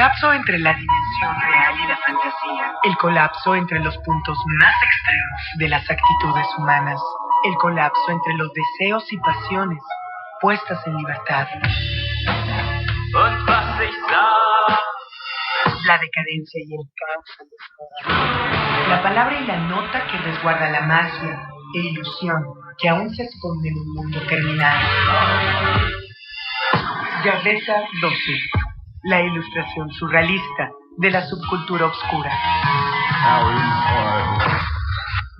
colapso entre la dimensión real y la fantasía. El colapso entre los puntos más extremos de las actitudes humanas. El colapso entre los deseos y pasiones puestas en libertad. La decadencia y el caos. La palabra y la nota que resguarda la magia e ilusión que aún se esconde en un mundo terminal. Gaveta 12. La ilustración surrealista de la subcultura oscura.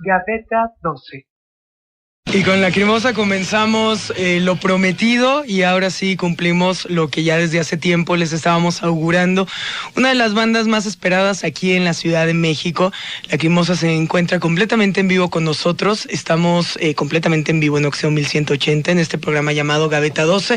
Gaveta 12. Y con Lacrimosa comenzamos lo prometido y ahora sí cumplimos lo que ya desde hace tiempo les estábamos augurando. Una de las bandas más esperadas aquí en la Ciudad de México. Lacrimosa se encuentra completamente en vivo con nosotros. Estamos completamente en vivo en Oxeo 1180 en este programa llamado Gaveta 12.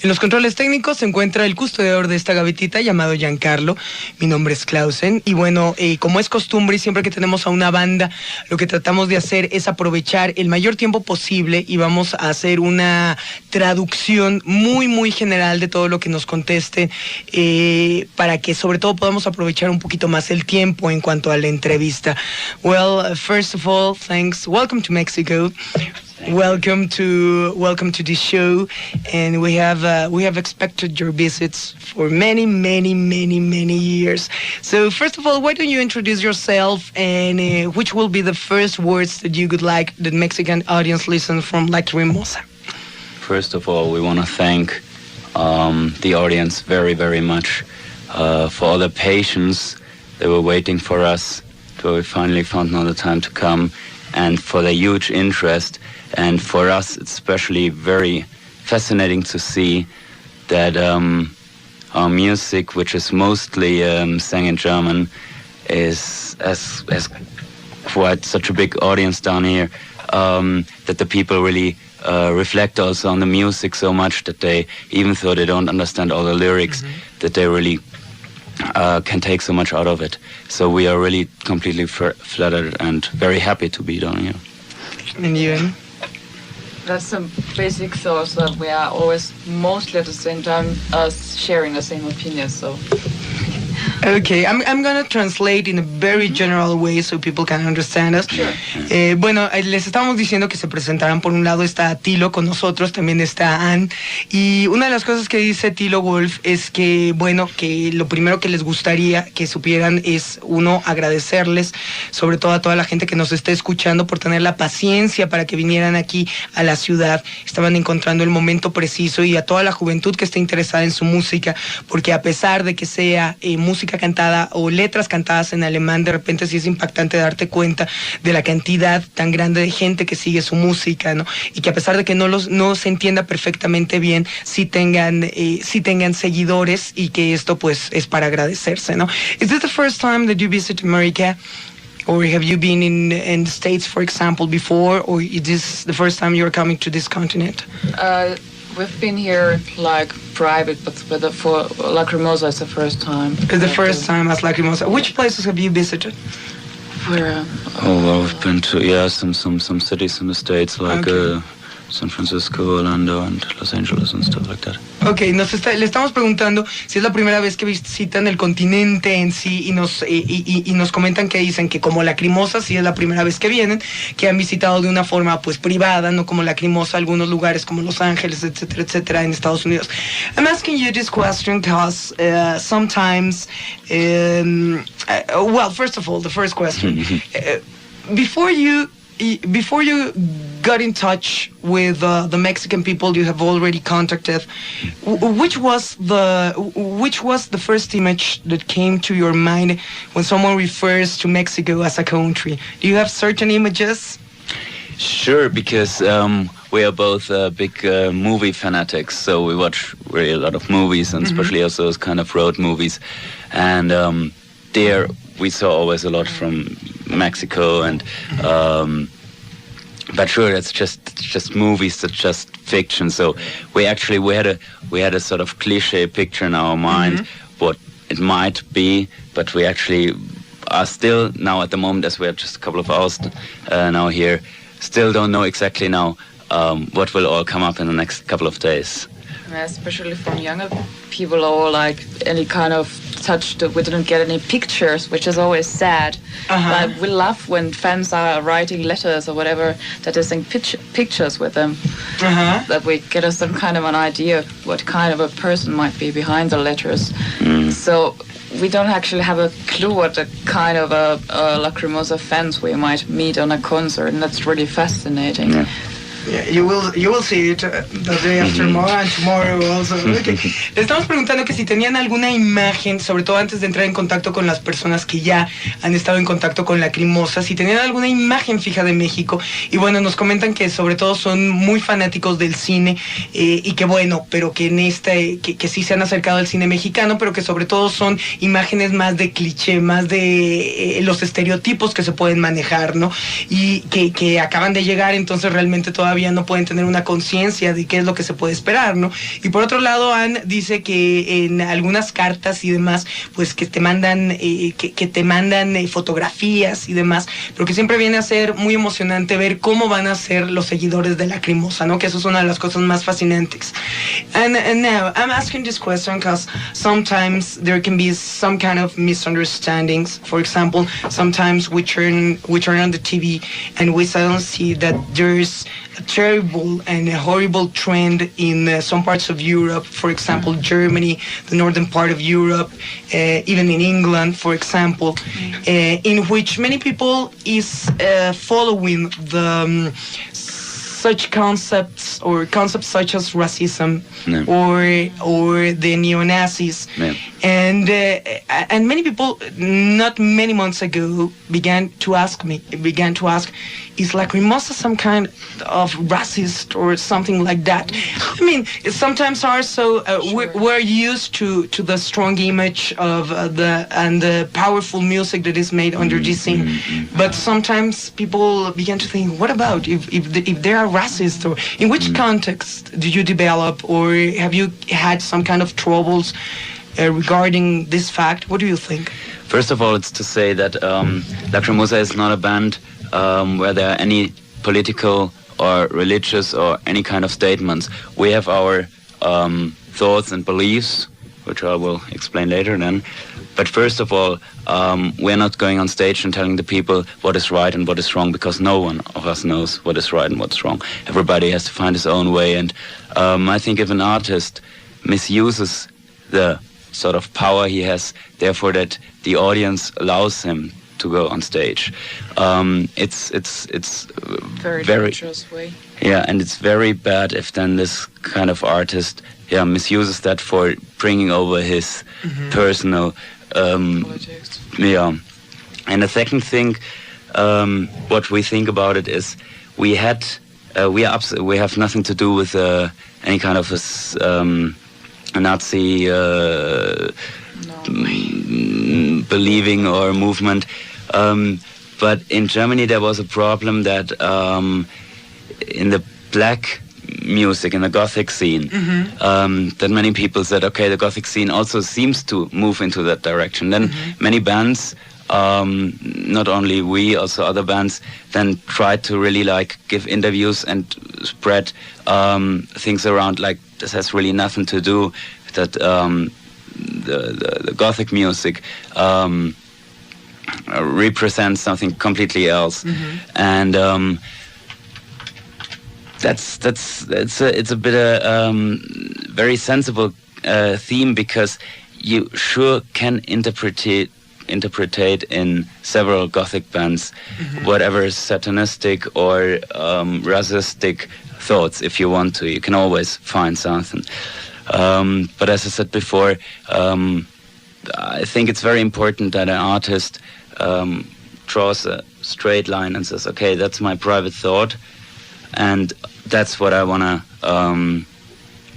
En los controles técnicos se encuentra el custodiador de esta gavetita llamado Giancarlo. Mi nombre es Clausen y bueno, como es costumbre y siempre que tenemos a una banda, lo que tratamos de hacer es aprovechar el mayor tiempo posible y vamos a hacer una traducción muy general de todo lo que nos conteste para que sobre todo podamos aprovechar un poquito más el tiempo en cuanto a la entrevista. Well, first of all, thanks. Welcome to Mexico. Welcome to this show, and we have expected your visits for many years. So first of all, why don't you introduce yourself, and which will be the first words that you would like the Mexican audience listen from Lacrimosa? First of all, we want to thank the audience very much for all the patience. They were waiting for us till we finally found another time to come, and for the huge interest. And for us, it's especially very fascinating to see that our music, which is mostly sang in German, has quite such a big audience down here, that the people really reflect also on the music so much that they, even though they don't understand all the lyrics, that they really can take so much out of it. So we are really completely flattered and very happy to be down here. And you? That's some basic thoughts that we are always mostly at the same time sharing the same opinion, so. Okay, I'm going to translate in a very general way so people can understand us. Sure. Bueno, les estábamos diciendo que se presentaran. Por un lado está Tilo con nosotros, también está Ann. Y una de las cosas que dice Tilo Wolf es que, bueno, que lo primero que les gustaría que supieran es, uno, agradecerles, sobre todo a toda la gente que nos está escuchando por tener la paciencia para que vinieran aquí a la ciudad. Estaban encontrando el momento preciso, y a toda la juventud que está interesada en su música, porque a pesar de que sea música cantada o letras cantadas en alemán, de repente sí es impactante darte cuenta de la cantidad tan grande de gente que sigue su música, ¿no? Y que a pesar de que no se entienda perfectamente bien, sí tengan seguidores, y que esto pues es para agradecerse, ¿no? Is this the first time that you visit America? Or have you been in the States, for example, before? Or is this the first time you're coming to this continent? We've been here like private, but for Lacrimosa it's the first time. It's the first time as Lacrimosa. Which places have you visited? Where? Well, we've been to some cities in the States, like San Francisco, Orlando, and Los Angeles and stuff like that. Okay, le estamos preguntando si es la primera vez que visitan el continente en sí, y nos comentan que dicen que como Lacrimosa sí es la primera vez que vienen, que han visitado de una forma pues privada, no como Lacrimosa algunos lugares como Los Ángeles, etcétera, en Estados Unidos. I'm asking you this question because sometimes, well, first of all, the first question, before you got in touch with the Mexican people you have already contacted, which was the first image that came to your mind when someone refers to Mexico as a country? Do you have certain images? Sure, because we are both big movie fanatics, so we watch really a lot of movies, and especially also those kind of road movies. And there we saw always a lot from Mexico, and but sure, it's just movies, that's just fiction. So we had a sort of cliche picture in our mind what it might be, but we actually are still now at the moment, as we are just a couple of hours now here, still don't know exactly now what will all come up in the next couple of days. especially from younger people, or like any kind of touch that we didn't get any pictures, which is always sad. But we love when fans are writing letters or whatever, that they send pictures with them, that we get us some kind of an idea of what kind of a person might be behind the letters. So we don't actually have a clue what the kind of a Lacrimosa fans we might meet on a concert, and that's really fascinating. Yeah, you will see it the day after tomorrow and tomorrow also. Okay. Le estamos preguntando que si tenían alguna imagen, sobre todo antes de entrar en contacto con las personas que ya han estado en contacto con Lacrimosa, si tenían alguna imagen fija de México. Y bueno, nos comentan que sobre todo son muy fanáticos del cine y que bueno, pero que en que sí se han acercado al cine mexicano, pero que sobre todo son imágenes más de cliché, más de los estereotipos que se pueden manejar, ¿no? Y que acaban de llegar, entonces realmente todavía no pueden tener una conciencia de qué es lo que se puede esperar, ¿no? Y por otro lado, Anne dice que en algunas cartas y demás, pues que te mandan fotografías y demás, pero que siempre viene a ser muy emocionante ver cómo van a ser los seguidores de Lacrimosa, ¿no? Que eso es una de las cosas más fascinantes. And now, I'm asking this question because sometimes there can be some kind of misunderstandings. For example, sometimes we turn on the TV and we suddenly see that there's a terrible and a horrible trend in some parts of Europe, for example, Germany, the northern part of Europe, even in England, for example, in which many people is following the such concepts such as racism or the neo-Nazis. And many people not many months ago began to ask, is Lacrimosa some kind of racist or something like that? I mean, sometimes also we're used to the strong image of the powerful music that is made under this scene, but sometimes people begin to think, what about if they are racist, or in which context do you develop, or have you had some kind of troubles regarding this fact? What do you think? First of all, it's to say that Lacrimosa is not a band where there are any political or religious or any kind of statements. We have our thoughts and beliefs, which I will explain later then. But first of all, we're not going on stage and telling the people what is right and what is wrong, because no one of us knows what is right and what's wrong. Everybody has to find his own way. And I think if an artist misuses the sort of power he has, therefore that the audience allows him to go on stage, it's very dangerous way. Yeah, and it's very bad if then this kind of artist misuses that for bringing over his personal politics. Yeah. And the second thing, what we think about it is we have nothing to do with any kind of a Nazi believing or movement. But in Germany there was a problem that in the black music, in the Gothic scene, that many people said, okay, the Gothic scene also seems to move into that direction. Then many bands, not only we, also other bands, then tried to really give interviews and spread things around like this has really nothing to do that the Gothic music represents something completely else, and it's a bit very sensible theme, because you sure can interpret in several Gothic bands whatever is satanistic or racistic thoughts. If you want to, you can always find something. But as I said before, I think it's very important that an artist draws a straight line and says, okay, that's my private thought, and that's what I want to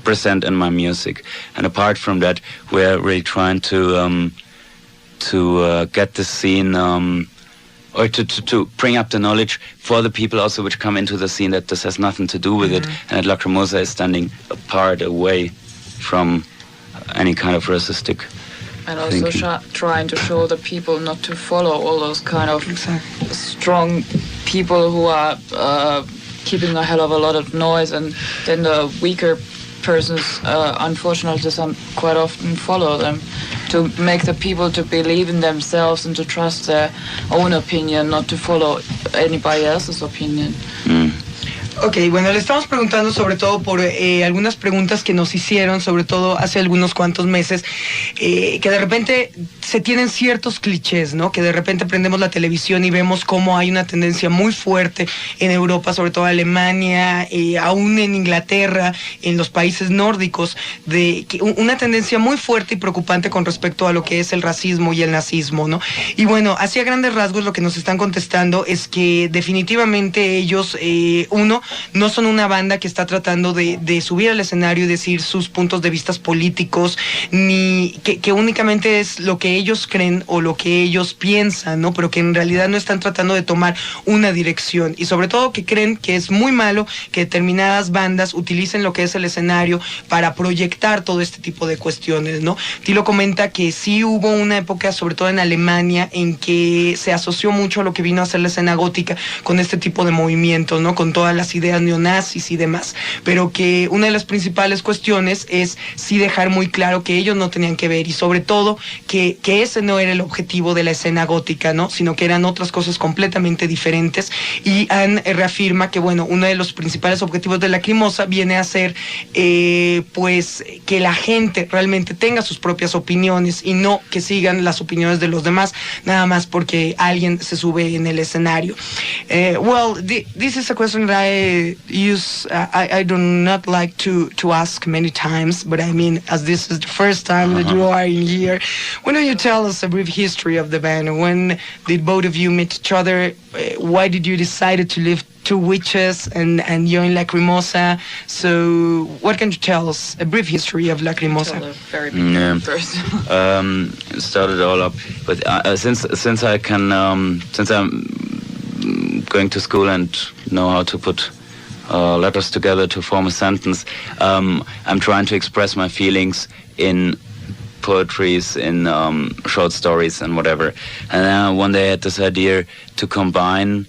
present in my music. And apart from that, we're really trying to get the scene, or to bring up the knowledge for the people also which come into the scene, that this has nothing to do with it, and that Lacrimosa is standing apart, away from any kind of racistic and also trying to show the people not to follow all those kind of strong people who are keeping a hell of a lot of noise, and then the weaker persons, unfortunately, quite often follow them, to make the people to believe in themselves and to trust their own opinion, not to follow anybody else's opinion. Ok, bueno, le estamos preguntando sobre todo por algunas preguntas que nos hicieron, sobre todo hace algunos cuantos meses, que de repente se tienen ciertos clichés, ¿no? Que de repente prendemos la televisión y vemos cómo hay una tendencia muy fuerte en Europa, sobre todo Alemania, aún en Inglaterra, en los países nórdicos, de una tendencia muy fuerte y preocupante con respecto a lo que es el racismo y el nazismo, ¿no? Y bueno, así a grandes rasgos lo que nos están contestando es que definitivamente ellos, no son una banda que está tratando de subir al escenario y decir sus puntos de vista políticos, ni que únicamente es lo que ellos creen o lo que ellos piensan, ¿no? Pero que en realidad no están tratando de tomar una dirección, y sobre todo que creen que es muy malo que determinadas bandas utilicen lo que es el escenario para proyectar todo este tipo de cuestiones, ¿no? Tilo comenta que sí hubo una época, sobre todo en Alemania, en que se asoció mucho a lo que vino a ser la escena gótica con este tipo de movimientos, ¿no? Con todas las ideas neonazis y demás, pero que una de las principales cuestiones es sí dejar muy claro que ellos no tenían que ver, y sobre todo que ese no era el objetivo de la escena gótica, ¿no? Sino que eran otras cosas completamente diferentes. Y Anne reafirma que, bueno, uno de los principales objetivos de Lacrimosa viene a ser pues que la gente realmente tenga sus propias opiniones y no que sigan las opiniones de los demás nada más porque alguien se sube en el escenario. Well, this is a question that I do not like to ask many times, but I mean, as this is the first time that you are in here, why don't you tell us a brief history of the band? When did both of you meet each other? Why did you decide to leave Two Witches and join Lacrimosa? So what can you tell us? A brief history of Lacrimosa. Tell a very big first. Started all up, but since I can since I'm going to school and know how to put letters together to form a sentence, I'm trying to express my feelings in poetries, in short stories and whatever. And then one day I had this idea to combine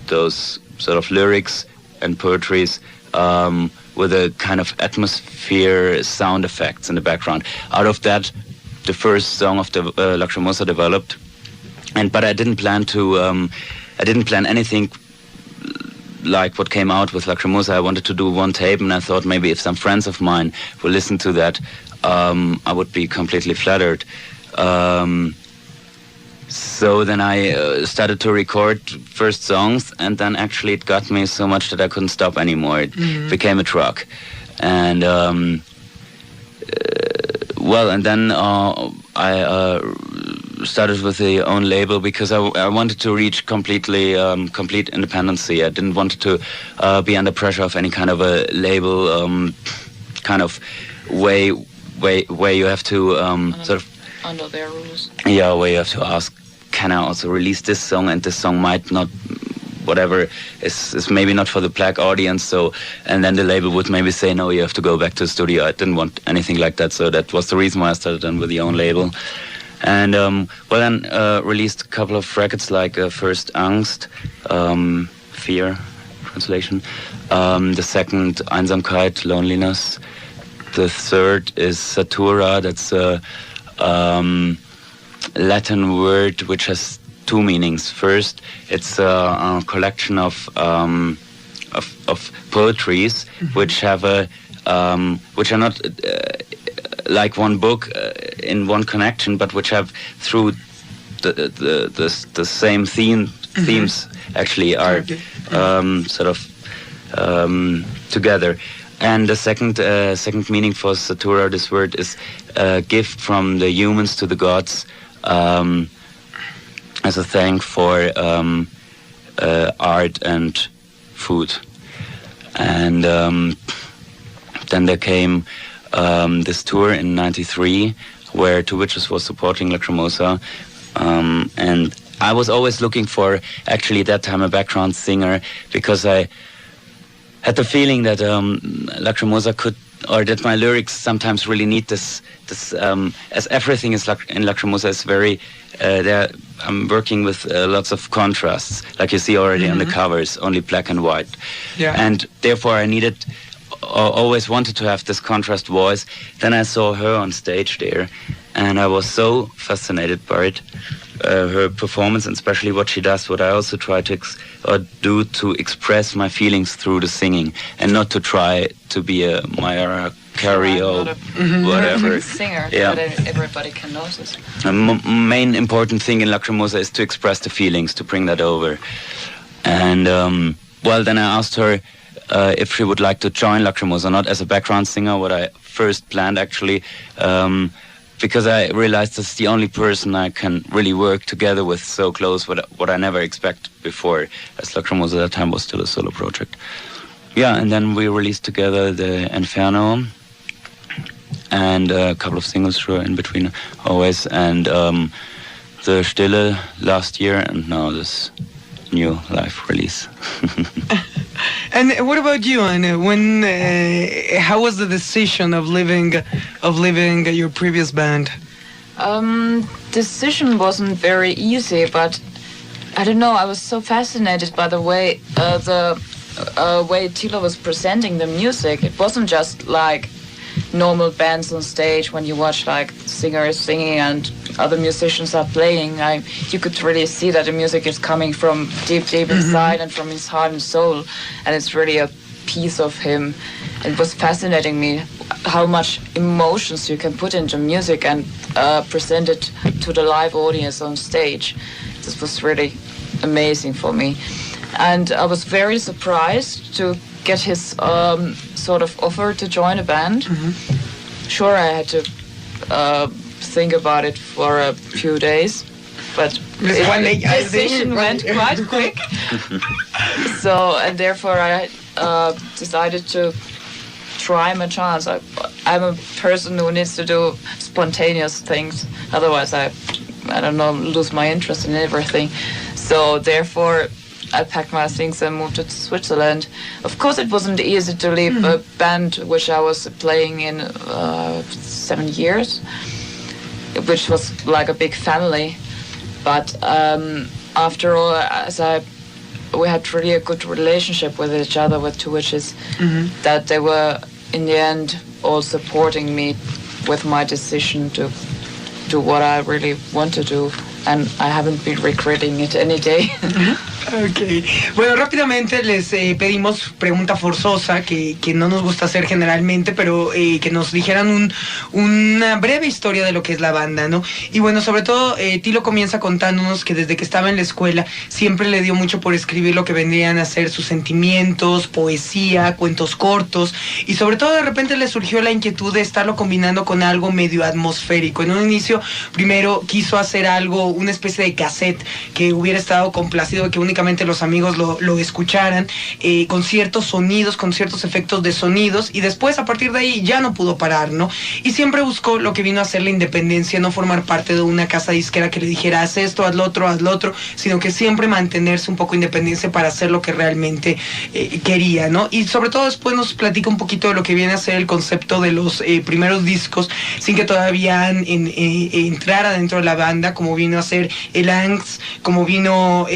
those sort of lyrics and poetries with a kind of atmosphere, sound effects in the background. Out of that, the first song of the Lacrimosa developed. But I didn't plan anything like what came out with Lacrimosa. I wanted to do one tape, and I thought maybe if some friends of mine will listen to that, I would be completely flattered. So then I started to record first songs, and then actually it got me so much that I couldn't stop anymore. It became a truck. And and then I started with the own label because I wanted to reach complete independency. I didn't want to be under pressure of any kind of a label kind of way you have to sort of under their rules. Yeah, where you have to ask, can I also release this song, and this song might not, whatever, is maybe not for the black audience. So, and then the label would maybe say, no, you have to go back to the studio. I didn't want anything like that. So that was the reason why I started then with the own label. And then released a couple of records, like first Angst, Fear, translation. The second Einsamkeit, Loneliness. The third is Satura. That's a Latin word which has two meanings. First, it's a collection of poetries which have which are not like one book in one connection, but which have through the same themes actually are sort of together. And the second meaning for Satura, this word, is a gift from the humans to the gods as a thank for art and food. And then there came this tour in '93 where Two Witches was supporting Lacrimosa, and I was always looking for, actually at that time, a background singer, because I had the feeling that Lacrimosa could, or that my lyrics sometimes really need this as everything is in Lacrimosa is very I'm working with lots of contrasts, like you see already on the covers, only black and white. Yeah. And therefore I always wanted to have this contrast voice. Then I saw her on stage there, and I was so fascinated by it, her performance, and especially what she does, what I also try to do to express my feelings through the singing, and not to try to be a Mariah Carey or whatever singer that everybody can notice. The main important thing in Lacrimosa is to express the feelings, to bring that over. And then I asked her if she would like to join Lacrimosa, not as a background singer, what I first planned actually, because I realized that's the only person I can really work together with so close, what I never expected before, as Lacrimosa at that time was still a solo project. Yeah, and then we released together the Inferno, and a couple of singles sure in between always, and the Stille last year, and now this new live release. And what about you, Anne? When how was the decision of leaving your previous band? Decision wasn't very easy, but I don't know, I was so fascinated by the way way Tilo was presenting the music. It wasn't just like normal bands on stage when you watch like singers singing and other musicians are playing. You could really see that the music is coming from deep inside and from his heart and soul, and it's really a piece of him. It was fascinating me how much emotions you can put into music and present it to the live audience on stage. This was really amazing for me, and I was very surprised to get his sort of offer to join a band. Sure, I had to think about it for a few days, but the decision went quite quick. So, and therefore I decided to try my chance. I'm a person who needs to do spontaneous things, otherwise I don't know, lose my interest in everything. So therefore I packed my things and moved to Switzerland. Of course, it wasn't easy to leave a band which I was playing in 7 years, which was like a big family. But after all, we had really a good relationship with each other with Two Witches, that they were, in the end, all supporting me with my decision to do what I really want to do. And I haven't been regretting it any day. Ok. Bueno, rápidamente les pedimos pregunta forzosa que no nos gusta hacer generalmente, pero que nos dijeran una breve historia de lo que es la banda, ¿no? Y bueno, sobre todo, Tilo comienza contándonos que desde que estaba en la escuela siempre le dio mucho por escribir lo que vendrían a ser sus sentimientos, poesía, cuentos cortos, y sobre todo de repente le surgió la inquietud de estarlo combinando con algo medio atmosférico. En un inicio, primero quiso hacer algo, una especie de cassette que hubiera estado complacido de que únicamente los amigos lo escucharan, con ciertos sonidos, con ciertos efectos de sonidos, y después a partir de ahí ya no pudo parar, ¿no? Y siempre buscó lo que vino a ser la independencia, no formar parte de una casa disquera que le dijera haz esto, haz lo otro, sino que siempre mantenerse un poco independiente para hacer lo que realmente quería, ¿no? Y sobre todo después nos platica un poquito de lo que viene a ser el concepto de los primeros discos, sin que todavía entrara dentro de la banda, como vino a ser el Angst, como vino,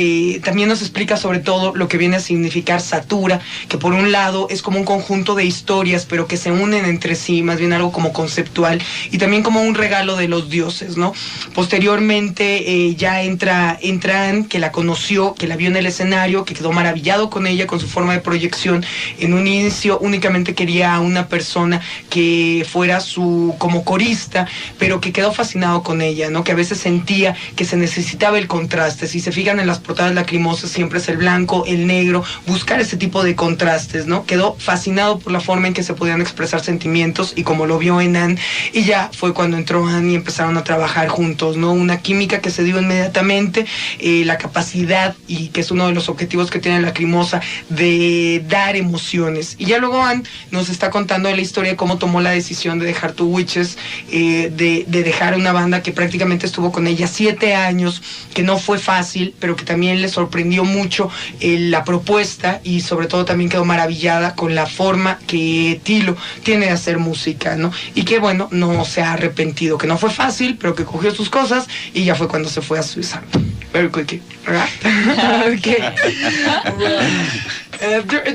también nos explica sobre todo lo que viene a significar Satura, que por un lado es como un conjunto de historias, pero que se unen entre sí, más bien algo como conceptual, y también como un regalo de los dioses, ¿no? Posteriormente ya entra Anne, que la conoció, que la vio en el escenario, que quedó maravillado con ella, con su forma de proyección. En un inicio únicamente quería a una persona que fuera como corista, pero que quedó fascinado con ella, ¿no? Que a veces sentía que se necesitaba el contraste. Si se fijan en las portadas Lacrimosas, siempre es el blanco, el negro, buscar ese tipo de contrastes, ¿no? Quedó fascinado por la forma en que se podían expresar sentimientos, y como lo vio en Anne, y ya fue cuando entró Anne y empezaron a trabajar juntos, ¿no? Una química que se dio inmediatamente, la capacidad, y que es uno de los objetivos que tiene Lacrimosa, de dar emociones. Y ya luego Anne nos está contando la historia de cómo tomó la decisión de dejar Two Witches, de dejar una banda que prácticamente estuvo con ella 7 7 años, que no fue fácil, pero que también le sorprendió mucho la propuesta, y sobre todo también quedó maravillada con la forma que Tilo tiene de hacer música, ¿no? Y que bueno, no se ha arrepentido, que no fue fácil, pero que cogió sus cosas y ya fue cuando se fue a Suiza. Very quickly, right? Okay.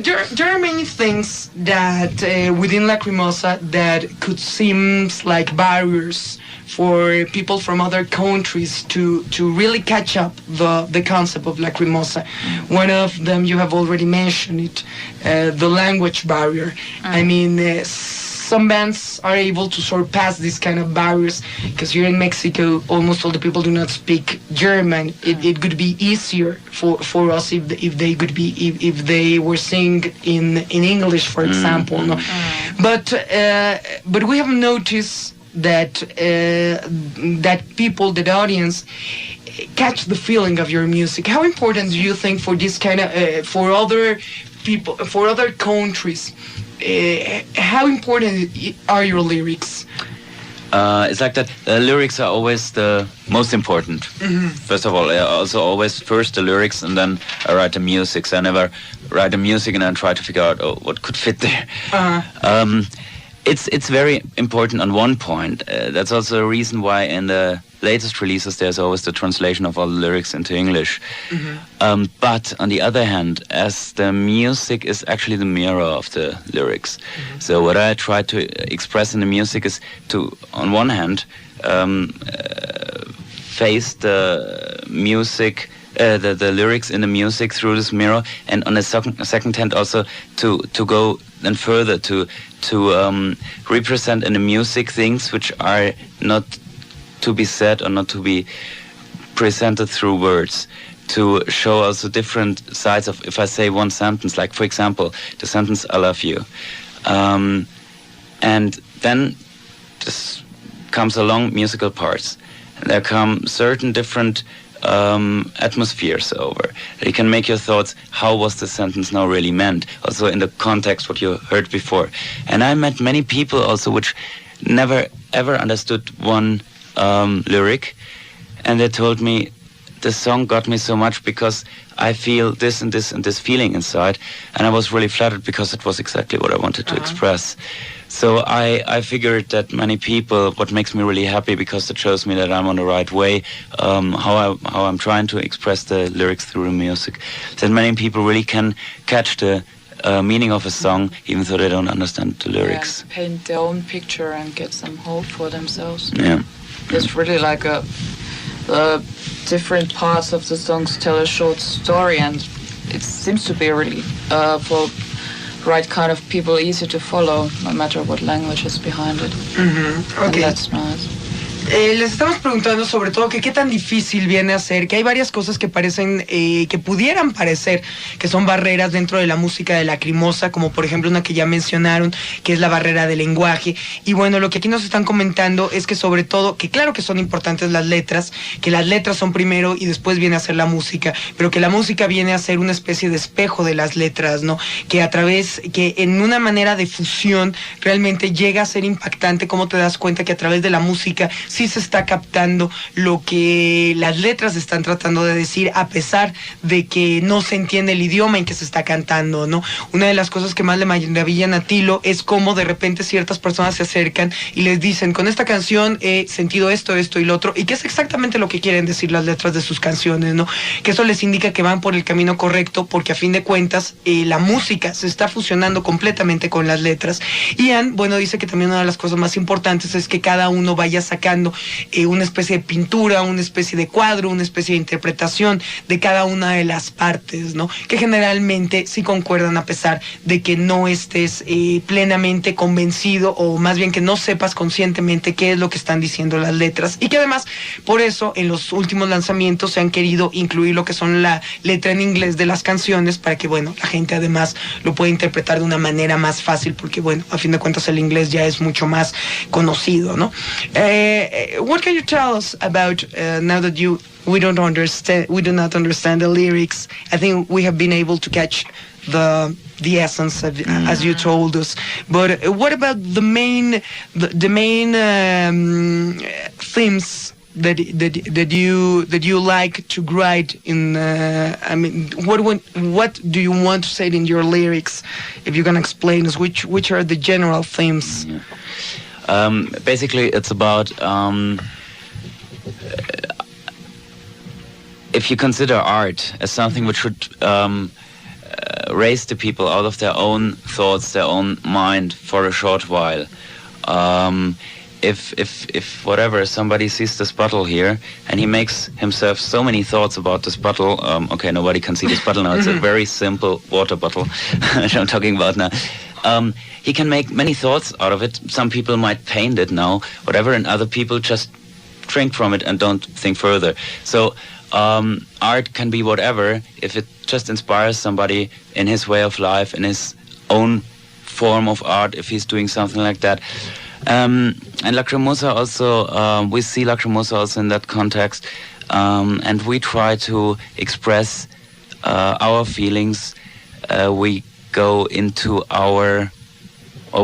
There are many things that within Lacrimosa that could seem like barriers for people from other countries to really catch up the concept of Lacrimosa. One of them you have already mentioned it, the language barrier. I mean, some bands are able to surpass these kind of barriers, because here in Mexico almost all the people do not speak German. It could be easier for us if they were singing in English, for example. No? But we have noticed that people, the audience, catch the feeling of your music. How important do you think for this kind of for other people, for other countries? How important are your lyrics? It's like that. Lyrics are always the most important. First of all, I also always first the lyrics, and then I write the music. So I never write the music and then try to figure out what could fit there. It's very important on one point. That's also a reason why in the latest releases there's always the translation of all the lyrics into English. But on the other hand, as the music is actually the mirror of the lyrics, so what I try to express in the music is to, on one hand, face the music, the lyrics in the music through this mirror, and on the second hand also to go then further to represent in the music things which are not to be said or not to be presented through words, to show also different sides of, if I say one sentence, like for example the sentence "I love you," and then this comes along musical parts, and there come certain different atmospheres over. You can make your thoughts, how was the sentence now really meant, also in the context what you heard before. And I met many people also which never ever understood one lyric, and they told me the song got me so much because I feel this and this and this feeling inside, and I was really flattered because it was exactly what I wanted to express. So I figured that many people, what makes me really happy, because it shows me that I'm on the right way, how I'm trying to express the lyrics through the music, that many people really can catch the meaning of a song even though they don't understand the lyrics. Yeah, paint their own picture and get some hope for themselves. Yeah. It's really like different parts of the songs tell a short story, and it seems to be really for right kind of people easy to follow, no matter what language is behind it. Okay. And that's nice. Les estamos preguntando sobre todo que qué tan difícil viene a ser, que hay varias cosas que parecen, que pudieran parecer que son barreras dentro de la música de Lacrimosa, como por ejemplo una que ya mencionaron, que es la barrera del lenguaje. Y bueno, lo que aquí nos están comentando es que sobre todo, que claro que son importantes las letras, que las letras son primero y después viene a ser la música, pero que la música viene a ser una especie de espejo de las letras, ¿no? Que a través, que en una manera de fusión realmente llega a ser impactante, cómo te das cuenta que a través de la música sí se está captando lo que las letras están tratando de decir, a pesar de que no se entiende el idioma en que se está cantando, ¿no? Una de las cosas que más le maravillan a Tilo es cómo de repente ciertas personas se acercan y les dicen, con esta canción he sentido esto, esto y lo otro, y que es exactamente lo que quieren decir las letras de sus canciones, ¿no? Que eso les indica que van por el camino correcto, porque a fin de cuentas la música se está fusionando completamente con las letras. Ian, bueno, dice que también una de las cosas más importantes es que cada uno vaya sacando una especie de pintura, una especie de cuadro, una especie de interpretación de cada una de las partes, ¿no? Que generalmente sí concuerdan, a pesar de que no estés plenamente convencido, o más bien que no sepas conscientemente qué es lo que están diciendo las letras, y que además por eso en los últimos lanzamientos se han querido incluir lo que son la letra en inglés de las canciones, para que bueno, la gente además lo pueda interpretar de una manera más fácil, porque bueno, a fin de cuentas el inglés ya es mucho más conocido, ¿no? What can you tell us about now that we do not understand the lyrics? I think we have been able to catch the essence of, as you told us. But what about the main themes that you like to write in? I mean, what do you want to say in your lyrics? If you can explain us, which are the general themes? Yeah. Basically, it's about if you consider art as something which should raise the people out of their own thoughts, their own mind for a short while. If whatever, somebody sees this bottle here and he makes himself so many thoughts about this bottle, okay, nobody can see this bottle now, it's a very simple water bottle that I'm talking about now. He can make many thoughts out of it. Some people might paint it now, whatever, and other people just drink from it and don't think further. So art can be whatever if it just inspires somebody in his way of life, in his own form of art, if he's doing something like that. And Lacrimosa also, we see Lacrimosa also in that context, and we try to express our feelings. We go into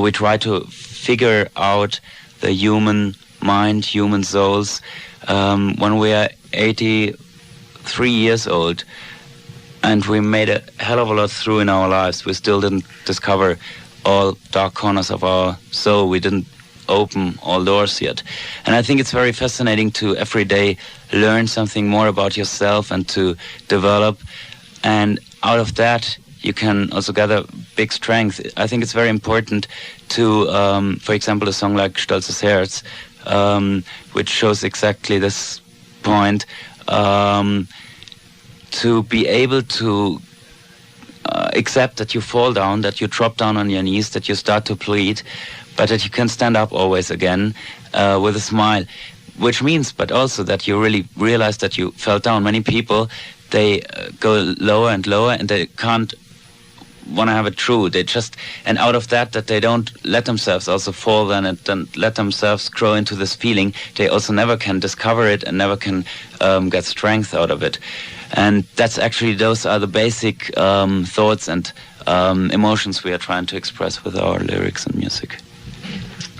we try to figure out the human mind, human souls. When we are 83 years old, and we made a hell of a lot through in our lives, we still didn't discover all dark corners of our soul. We didn't open all doors yet. And I think it's very fascinating to every day learn something more about yourself and to develop. And out of that, you can also gather big strength. I think it's very important to, for example, a song like Stolzes Herz, which shows exactly this point, to be able to accept that you fall down, that you drop down on your knees, that you start to bleed, but that you can stand up always again with a smile, which means, but also that you really realize that you fell down. Many people, they go lower and lower and they can't want to have it true. They just, and out of that they don't let themselves also fall then and then let themselves grow into this feeling. They also never can discover it and never can get strength out of it. And that's actually, those are the basic thoughts and emotions we are trying to express with our lyrics and music.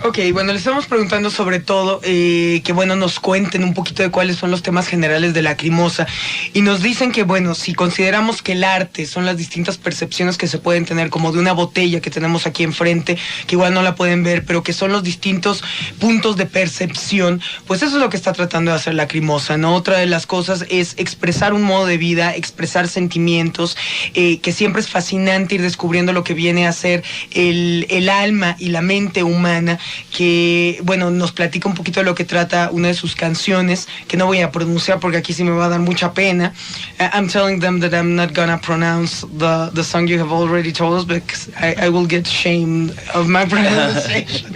Ok, bueno, le estamos preguntando sobre todo que, bueno, nos cuenten un poquito de cuáles son los temas generales de Lacrimosa. Y nos dicen que, bueno, si consideramos que el arte son las distintas percepciones que se pueden tener, como de una botella que tenemos aquí enfrente, que igual no la pueden ver, pero que son los distintos puntos de percepción, pues eso es lo que está tratando de hacer Lacrimosa, ¿no? Otra de las cosas es expresar un modo de vida, expresar sentimientos, que siempre es fascinante ir descubriendo lo que viene a ser el alma y la mente humana, que, bueno, nos platica un poquito de lo que trata una de sus canciones, que no voy a pronunciar porque aquí sí me va a dar mucha pena. I'm telling them that I'm not gonna pronounce the song you have already told us because I will get shamed of my pronunciation.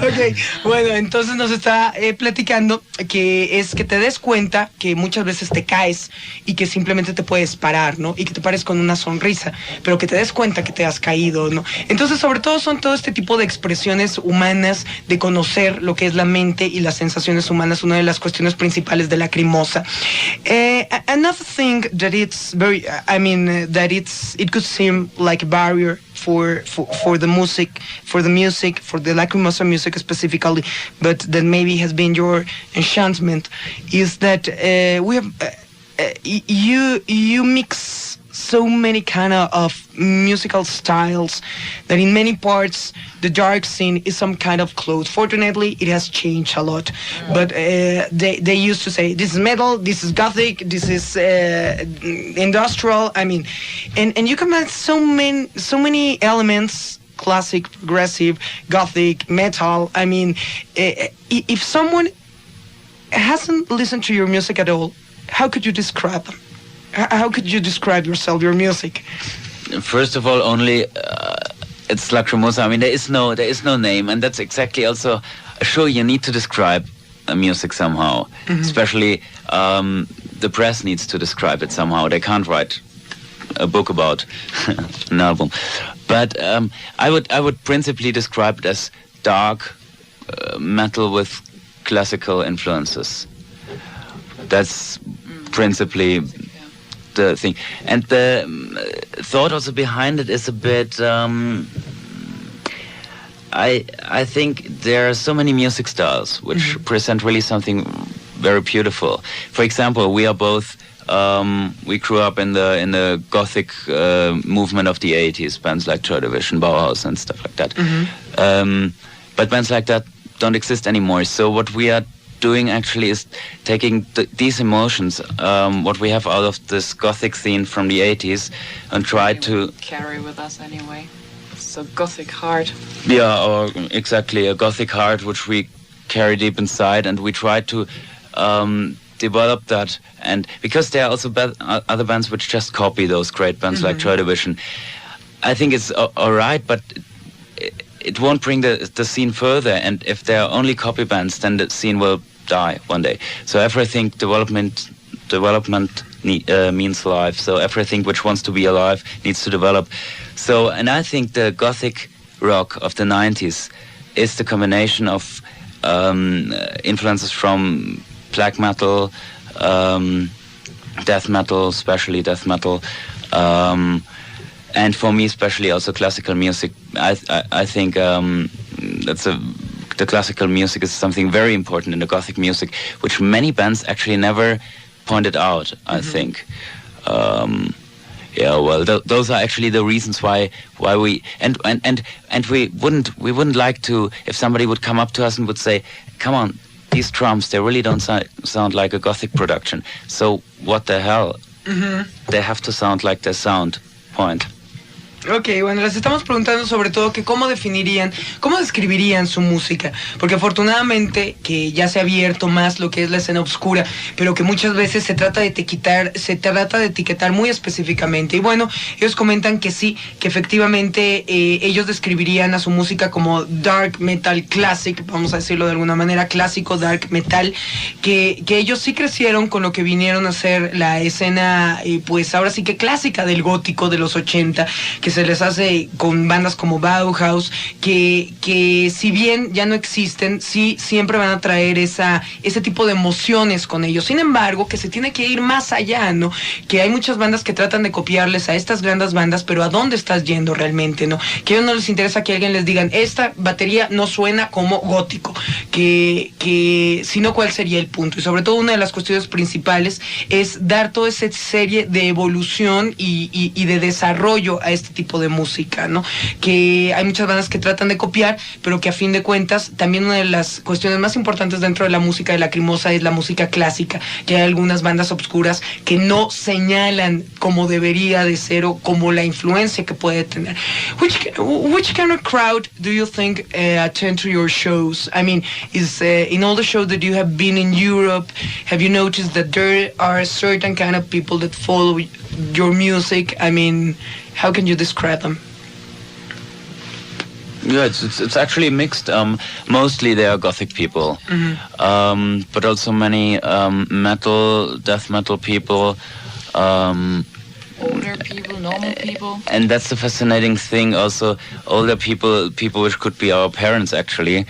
Ok, bueno, entonces nos está platicando que es que te des cuenta que muchas veces te caes y que simplemente te puedes parar, ¿no? Y que te pares con una sonrisa, pero que te des cuenta que te has caído, ¿no? Entonces, sobre todo son todo este tipo de expresiones humanas, de conocer lo que es la mente y las sensaciones humanas, una de las cuestiones principales de Lacrimosa. Another thing that it's very, I mean, that it could seem like a barrier for the music, for the Lacrimosa music specifically, but that maybe has been your enchantment, is that we have you mix so many kind of musical styles that in many parts the dark scene is some kind of clothes. Fortunately, it has changed a lot. But they used to say this is metal, this is gothic, this is industrial. I mean, and you can add so many elements: classic, progressive, gothic, metal. I mean, if someone hasn't listened to your music at all, how could you describe them? How could you describe yourself, your music? First of all, only it's Lacrimosa. I mean, there is no name, and that's exactly also. Sure, you need to describe music somehow. Mm-hmm. Especially the press needs to describe it somehow. They can't write a book about an album. But I would principally describe it as dark metal with classical influences. That's principally the thing, and the thought also behind it is a bit. I think there are so many music styles which present really something very beautiful. For example, we are both. We grew up in the Gothic movement of the 80s, bands like Joy Division, Bauhaus, and stuff like that. But bands like that don't exist anymore. So what we are doing actually is taking these emotions, what we have out of this Gothic scene from the 80s, and try to carry with us anyway. So Gothic heart. Yeah, or exactly a Gothic heart, which we carry deep inside, and we try to develop that. And because there are also other bands which just copy those great bands like Joy Division, I think it's all right, but it won't bring the scene further. And if there are only copy bands, then the scene will die one day. So everything development means life. So everything which wants to be alive needs to develop. So, and I think the Gothic rock of the 90s is the combination of influences from black metal, death metal, especially death metal, and for me especially also classical music. I think the classical music is something very important in the Gothic music, which many bands actually never pointed out, I think. Yeah, well, those are actually the reasons why we and we wouldn't like to, if somebody would come up to us and would say, come on, these drums, they really don't sound like a Gothic production. So what the hell? They have to sound like their sound. Point. Ok, bueno, les estamos preguntando sobre todo que cómo describirían su música, porque afortunadamente que ya se ha abierto más lo que es la escena oscura, pero que muchas veces se trata de etiquetar muy específicamente. Y bueno, ellos comentan que sí, que efectivamente ellos describirían a su música como dark metal classic, vamos a decirlo de alguna manera, clásico dark metal, que ellos sí crecieron con lo que vinieron a ser la escena, pues ahora sí que clásica del gótico de los 80, que se les hace con bandas como Bauhaus, que si bien ya no existen, sí siempre van a traer ese tipo de emociones con ellos. Sin embargo, que se tiene que ir más allá, ¿no? Que hay muchas bandas que tratan de copiarles a estas grandes bandas, pero ¿a dónde estás yendo realmente, no? Que a ellos no les interesa que alguien les digan, esta batería no suena como gótico, que sino cuál sería el punto. Y sobre todo una de las cuestiones principales es dar toda esa serie de evolución y de desarrollo a este tipo de música, ¿no? Que hay muchas bandas que tratan de copiar, pero que a fin de cuentas también una de las cuestiones más importantes dentro de la música de Lacrimosa es la música clásica, que hay algunas bandas obscuras que no señalan como debería de ser o como la influencia que puede tener. Which kind of crowd do you think attend to your shows? I mean, is in all the shows that you have been in Europe, have you noticed that there are certain kind of people that follow your music? I mean, how can you describe them? Yeah, it's actually mixed. Mostly they are Gothic people, but also many metal, death metal people. Older people, normal people. And that's the fascinating thing. Also, older people which could be our parents actually.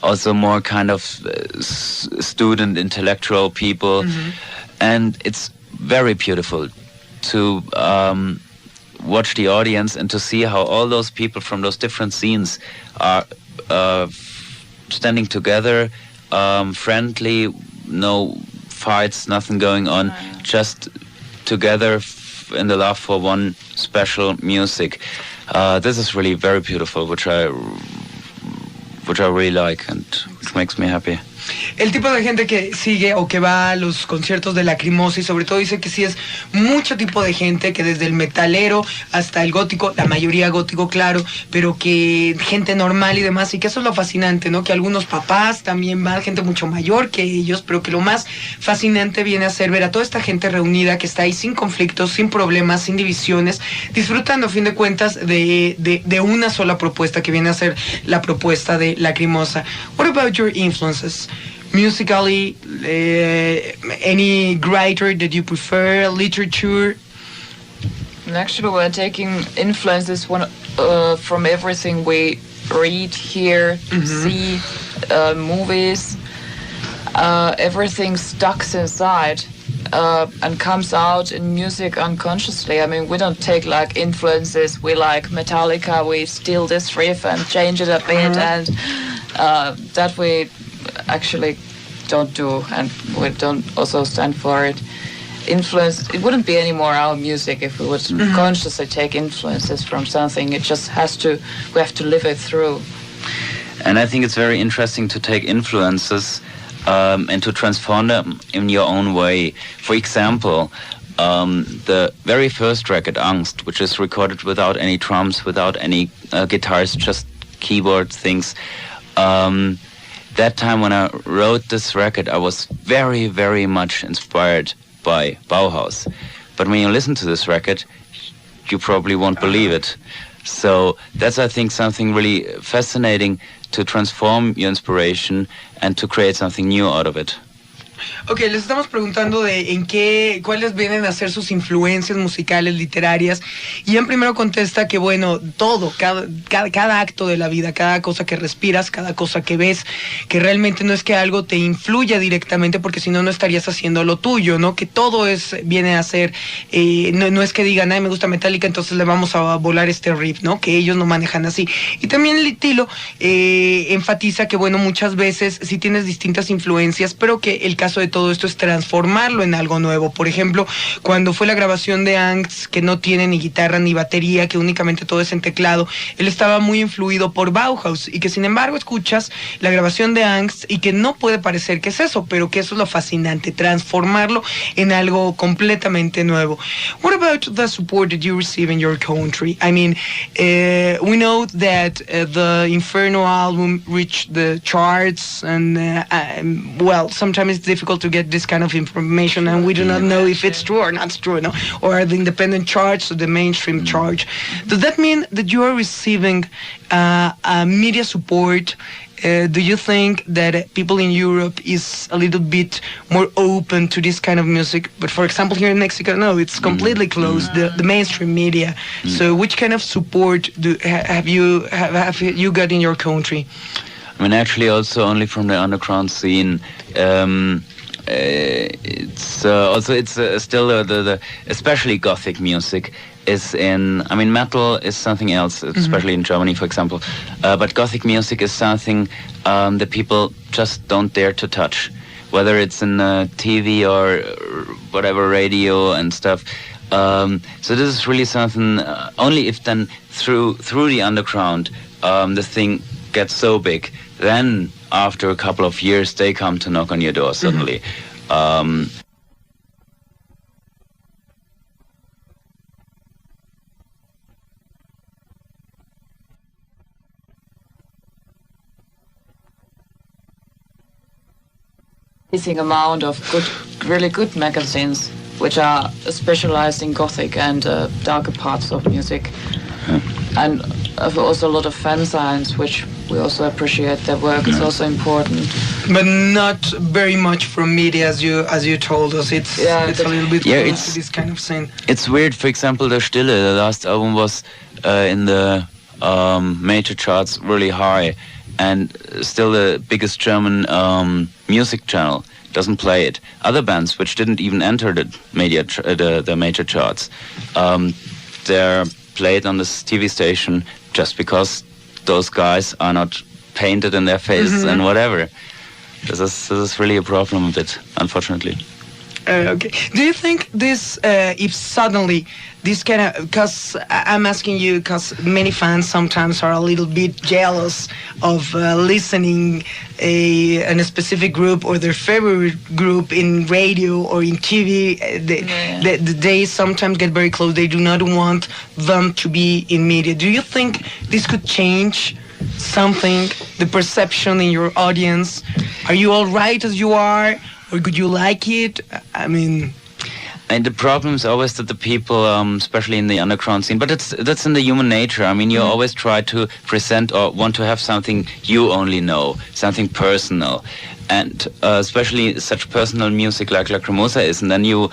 Also more kind of student, intellectual people, and it's very beautiful to watch the audience and to see how all those people from those different scenes are standing together, friendly, no fights, nothing going on, just together in the love for one special music. This is really very beautiful, which I really like and which makes me happy. El tipo de gente que sigue o que va a los conciertos de Lacrimosa, y sobre todo dice que sí es mucho tipo de gente, que desde el metalero hasta el gótico, la mayoría gótico claro, pero que gente normal y demás, y que eso es lo fascinante, ¿no? Que algunos papás también van, gente mucho mayor que ellos, pero que lo más fascinante viene a ser ver a toda esta gente reunida que está ahí sin conflictos, sin problemas, sin divisiones, disfrutando a fin de cuentas de una sola propuesta que viene a ser la propuesta de Lacrimosa. What about your influences? Musically, any writer that you prefer, literature? Actually, we're taking influences from everything we read, hear, see, movies. Everything stuck inside and comes out in music unconsciously. I mean, we don't take like influences. We like Metallica, we steal this riff and change it a bit, and that we actually don't do, and we don't also stand for it. Influence, it wouldn't be any more our music if we would consciously take influences from something. It just we have to live it through. And I think it's very interesting to take influences and to transform them in your own way. For example, the very first record, Angst, which is recorded without any drums, without any guitars, just keyboard things. That time when I wrote this record, I was very, very much inspired by Bauhaus. But when you listen to this record, you probably won't believe it. So that's, I think, something really fascinating, to transform your inspiration and to create something new out of it. Ok, les estamos preguntando de cuáles vienen a ser sus influencias musicales, literarias, y Ian primero contesta que bueno, todo, cada acto de la vida, cada cosa que respiras, cada cosa que ves, que realmente no es que algo te influya directamente, porque si no, no estarías haciendo lo tuyo, ¿no? Que todo viene a ser, no es que digan, ay, me gusta Metallica, entonces le vamos a volar este riff, ¿no? Que ellos no manejan así. Y también Litilo enfatiza que bueno, muchas veces sí tienes distintas influencias, pero que el caso de todo esto es transformarlo en algo nuevo. Por ejemplo, cuando fue la grabación de Angst, que no tiene ni guitarra ni batería, que únicamente todo es en teclado, él estaba muy influido por Bauhaus, y que sin embargo escuchas la grabación de Angst y que no puede parecer que es eso, pero que eso es lo fascinante, transformarlo en algo completamente nuevo. What about the support that you receive in your country? I mean, we know that the Inferno album reached the charts, and well, sometimes it's difficult to get this kind of information, and we do not know if it's true or not true, no? Or the independent charts or the mainstream charts. Does that mean that you are receiving media support? Do you think that people in Europe is a little bit more open to this kind of music? But for example, here in Mexico, no, it's completely closed, the mainstream media. So which kind of support have you got in your country? I mean, actually, also only from the underground scene. It's also still the especially Gothic music is in. I mean, metal is something else, especially in Germany, for example. But Gothic music is something that people just don't dare to touch, whether it's in TV or whatever, radio and stuff. So this is really something. Only if then through the underground, the thing gets so big, then after a couple of years they come to knock on your door suddenly. Amazing amount of really good magazines which are specialized in Gothic and darker parts of music. And also a lot of fanzines, which we also appreciate their work. It's also important. But not very much from media, as you told us. It's a little bit close to this kind of scene. It's weird. For example, Der Stille, the last album, was in the major charts really high, and still the biggest German music channel doesn't play it. Other bands which didn't even enter the major charts, they're played on this TV station just because those guys are not painted in their face and whatever. This is really a problem with it, unfortunately. Okay. Do you think this, if suddenly this kind of, because I'm asking you, because many fans sometimes are a little bit jealous of listening a specific group or their favorite group in radio or in TV. They sometimes get very close. They do not want them to be in media. Do you think this could change something, the perception in your audience? Are you all right as you are? Or could you like it? I mean... And the problem is always that the people, especially in the underground scene, but that's in the human nature. I mean, you always try to present or want to have something you only know, something personal. And especially such personal music like Lacrimosa is, and then you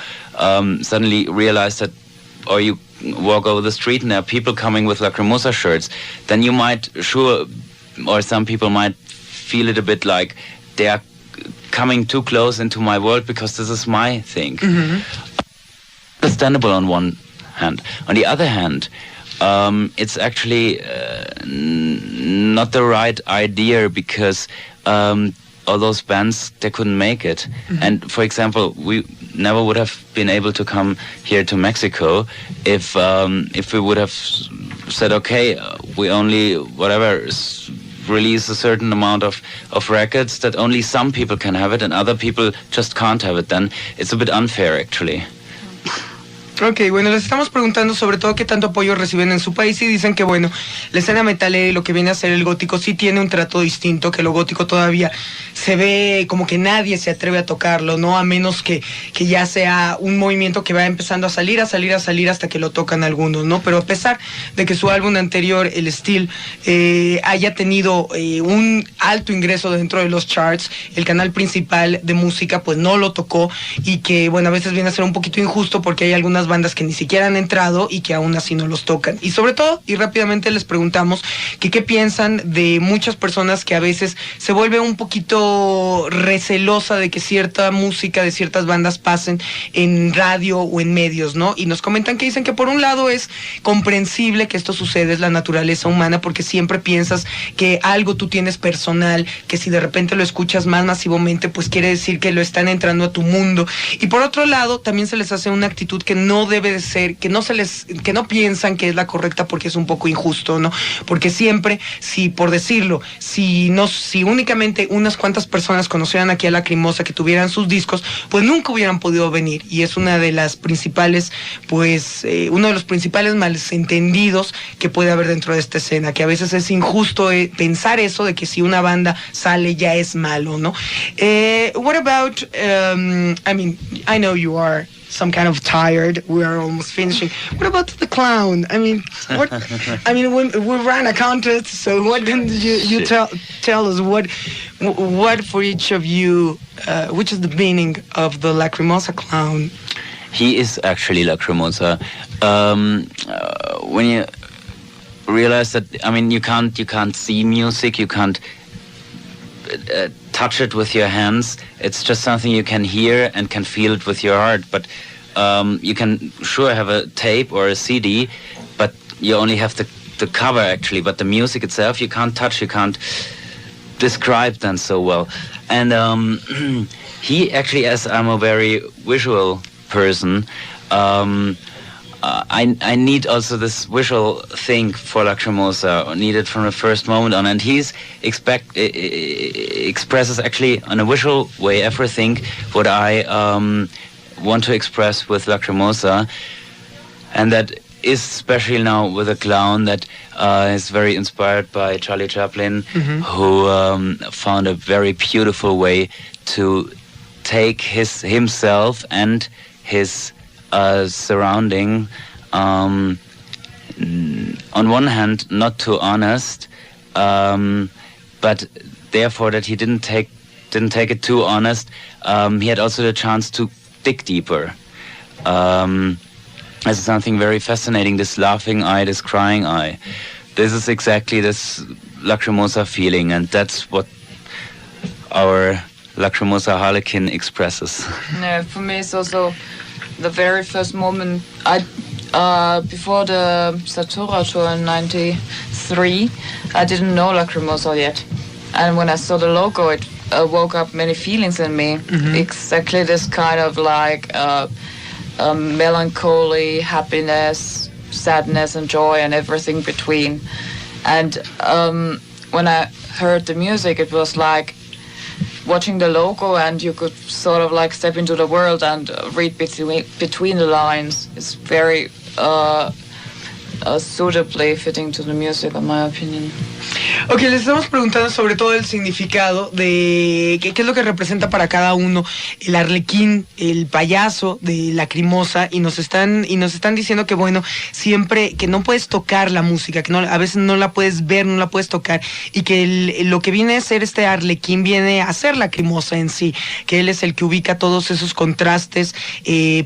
suddenly realize that, or you walk over the street and there are people coming with Lacrimosa shirts, then you might, or some people might feel it a bit like they are coming too close into my world because this is my thing. Understandable on one hand. On the other hand, it's actually not the right idea, because all those bands, they couldn't make it. And for example, we never would have been able to come here to Mexico if we would have said, okay, we only release a certain amount of records that only some people can have it and other people just can't have it. Then it's a bit unfair, actually. Ok, bueno, les estamos preguntando sobre todo qué tanto apoyo reciben en su país y dicen que, bueno, la escena metalera y lo que viene a ser el gótico sí tiene un trato distinto, que lo gótico todavía se ve como que nadie se atreve a tocarlo, ¿no? A menos que ya sea un movimiento que va empezando a salir hasta que lo tocan algunos, ¿no? Pero a pesar de que su álbum anterior, el Steel, haya tenido un alto ingreso dentro de los charts, el canal principal de música pues no lo tocó y que, bueno, a veces viene a ser un poquito injusto porque hay algunas bandas que ni siquiera han entrado y que aún así no los tocan. Y sobre todo, y rápidamente les preguntamos que qué piensan de muchas personas que a veces se vuelve un poquito recelosa de que cierta música de ciertas bandas pasen en radio o en medios, ¿no? Y nos comentan que dicen que por un lado es comprensible que esto sucede, es la naturaleza humana, porque siempre piensas que algo tú tienes personal, que si de repente lo escuchas más masivamente, pues quiere decir que lo están entrando a tu mundo. Y por otro lado, también se les hace una actitud que no debe de ser, que no piensan que es la correcta porque es un poco injusto, ¿no? Porque siempre, si por decirlo, si únicamente unas cuantas personas conocieran aquí a Lacrimosa, que tuvieran sus discos, pues nunca hubieran podido venir. Y es una de las principales, pues, uno de los principales malentendidos que puede haber dentro de esta escena, que a veces es injusto pensar eso de que si una banda sale ya es malo, ¿no? What about, I mean, I know you are some kind of tired. We are almost finishing. What about the clown? I mean, what? I mean, we ran a contest. So what did you tell us? What for each of you? Which is the meaning of the Lacrimosa clown? He is actually Lacrimosa. When you realize that, I mean, you can't see music. You can't touch it with your hands. It's just something you can hear and can feel it with your heart. But you can sure have a tape or a CD, but you only have the cover actually. But the music itself you can't touch, you can't describe them so well. And he actually, as I'm a very visual person, I need also this visual thing for Lacrimosa, or need it from the first moment on, and he's expresses actually in a visual way everything what I want to express with Lacrimosa, and that is especially now with a clown that is very inspired by Charlie Chaplin, who found a very beautiful way to take himself and his surrounding, on one hand not too honest, but therefore that he didn't take it too honest. He had also the chance to dig deeper. This is something very fascinating, this laughing eye, this crying eye. This is exactly this Lacrimosa feeling, and that's what our Lacrimosa Harlequin expresses. Yeah, for me it's also the very first moment. Before the Satura tour in '93, I didn't know Lacrimosa yet, and when I saw the logo, it woke up many feelings in me. Exactly this kind of like melancholy, happiness, sadness, and joy, and everything between. And when I heard the music, it was like watching the logo, and you could sort of like step into the world and read between the lines. It's very suitably fitting to the music, in my opinion. Ok, les estamos preguntando sobre todo el significado de qué es lo que representa para cada uno el arlequín, el payaso de Lacrimosa, y nos están diciendo que bueno, siempre que no puedes tocar la música, que no, a veces no la puedes ver, no la puedes tocar, y que lo que viene a ser este arlequín viene a ser Lacrimosa en sí, que él es el que ubica todos esos contrastes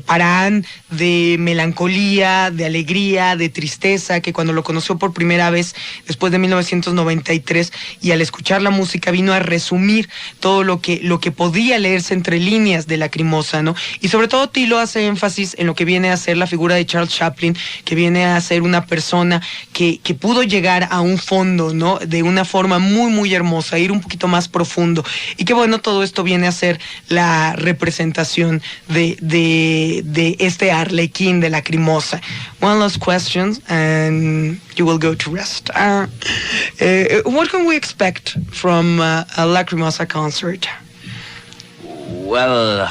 para Anne de melancolía, de alegría, de tristeza, que cuando lo conoció por primera vez después de 1993 1993, y al escuchar la música vino a resumir todo lo que podía leerse entre líneas de Lacrimosa, ¿no? Y sobre todo Tilo hace énfasis en lo que viene a ser la figura de Charles Chaplin, que viene a ser una persona que pudo llegar a un fondo, ¿no? De una forma muy, muy hermosa, ir un poquito más profundo. Y que bueno, todo esto viene a ser la representación de este arlequín de Lacrimosa. One last question, and you will go to rest. What can we expect from a Lacrimosa concert? Well,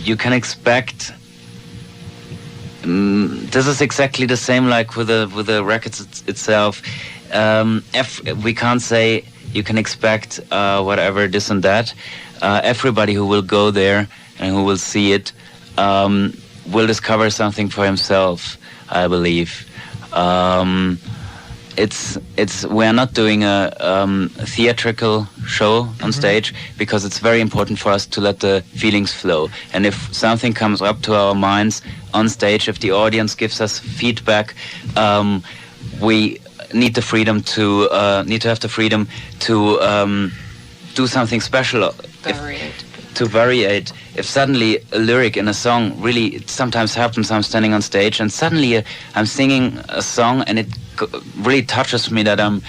you can expect. This is exactly the same like with the records itself. We can't say you can expect whatever this and that. Everybody who will go there and who will see it will discover something for himself, I believe. We're not doing a theatrical show on stage, because it's very important for us to let the feelings flow. And if something comes up to our minds on stage, if the audience gives us feedback, we need the freedom to have the freedom to do something special. To variate. If suddenly a lyric in a song, really, it sometimes happens, I'm standing on stage and suddenly I'm singing a song and it really touches me that I'm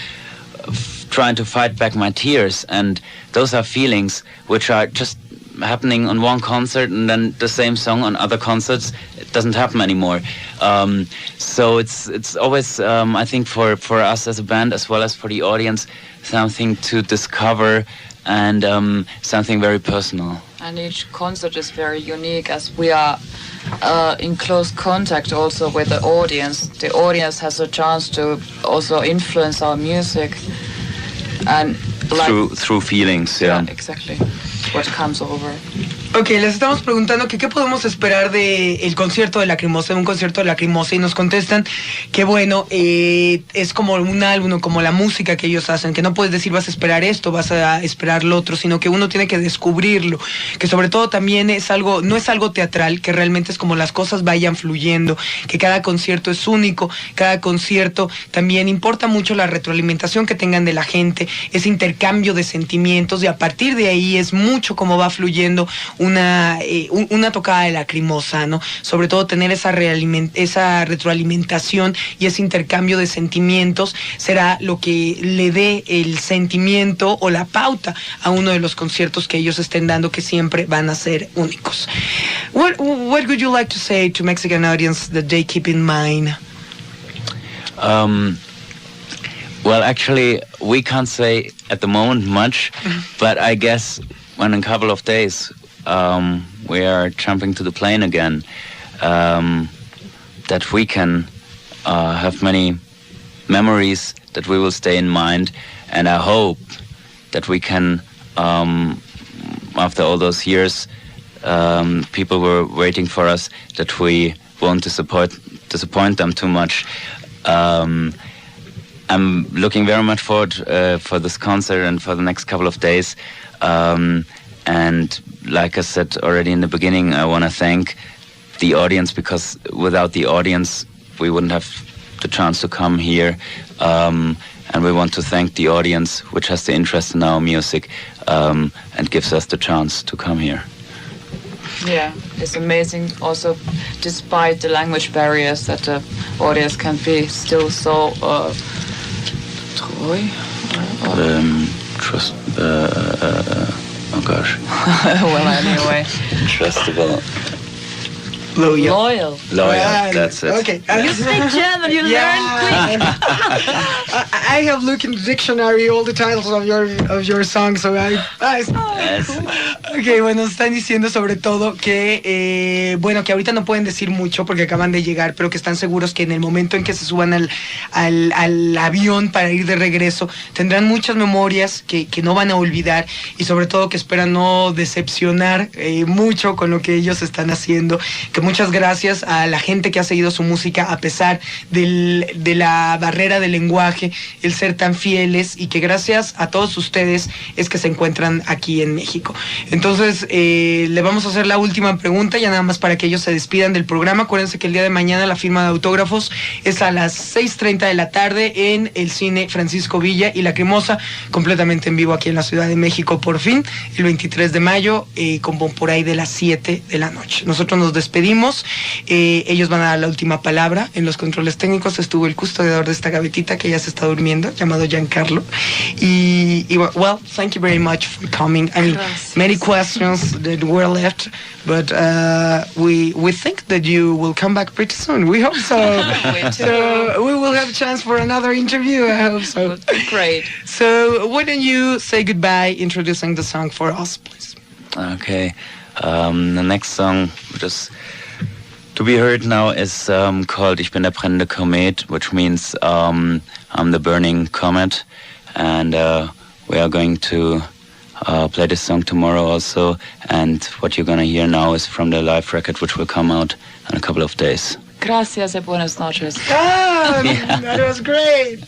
trying to fight back my tears, and those are feelings which are just happening on one concert, and then the same song on other concerts, it doesn't happen anymore. So it's always, I think, for us as a band as well as for the audience, something to discover, and something very personal. And each concert is very unique, as we are in close contact also with the audience. The audience has a chance to also influence our music, and through feelings, yeah. Exactly. What comes over. Ok, les estamos preguntando que qué podemos esperar del concierto de Lacrimosa, de un concierto de Lacrimosa, y nos contestan que bueno, es como un álbum, como la música que ellos hacen, que no puedes decir vas a esperar esto, vas a esperar lo otro, sino que uno tiene que descubrirlo, que sobre todo también es algo, no es algo teatral, que realmente es como las cosas vayan fluyendo, que cada concierto es único, cada concierto también importa mucho la retroalimentación que tengan de la gente, ese intercambio de sentimientos, y a partir de ahí es mucho como va fluyendo una tocada de Lacrimosa, ¿no? Sobre todo tener esa retroalimentación y ese intercambio de sentimientos será lo que le dé el sentimiento o la pauta a uno de los conciertos que ellos estén dando, que siempre van a ser únicos. What would you like to say to Mexican audience that they keep in mind? Well, actually, we can't say at the moment much, but I guess when in a couple of days we are jumping to the plane again, that we can have many memories that we will stay in mind, and I hope that we can, after all those years, people were waiting for us, that we won't disappoint them too much. I'm looking very much forward for this concert and for the next couple of days. And like I said already in the beginning, I want to thank the audience, because without the audience, we wouldn't have the chance to come here. And we want to thank the audience, which has the interest in our music, and gives us the chance to come here. Yeah, it's amazing also, despite the language barriers, that the audience can be still so treu. Oh gosh. Well, anyway. Trustable. Loyal. That's it. Okay. You speak German, you learn quick. I have looked in the dictionary all the titles of your song, so Ok, bueno, están diciendo sobre todo que, bueno, que ahorita no pueden decir mucho porque acaban de llegar, pero que están seguros que en el momento en que se suban al avión para ir de regreso, tendrán muchas memorias que no van a olvidar, y sobre todo que esperan no decepcionar mucho con lo que ellos están haciendo, que muchas gracias a la gente que ha seguido su música a pesar de la barrera del lenguaje, el ser tan fieles, y que gracias a todos ustedes es que se encuentran aquí en México. Entonces, le vamos a hacer la última pregunta, ya nada más para que ellos se despidan del programa. Acuérdense que el día de mañana la firma de autógrafos es a las 6:30 de la tarde en el Cine Francisco Villa y Lacrimosa, completamente en vivo aquí en la Ciudad de México, por fin, el 23 de mayo, como por ahí de las 7 de la noche. Nosotros nos despedimos, ellos van a dar la última palabra. En los controles técnicos estuvo el custodiador de esta gavetita que ya se está durmiendo, llamado Giancarlo. Well, thank you very much for coming. I mean, many questions that were left, but we think that you will come back pretty soon. We hope so. So we will have a chance for another interview. I hope so. Great. So why don't you say goodbye, introducing the song for us, please? Okay. The next song, which is to be heard now, is called Ich bin der brennende Komet, which means I'm the burning comet. And we are going to play this song tomorrow also. And what you're going to hear now is from the live record, which will come out in a couple of days. Gracias y buenas noches. Ah, that was great.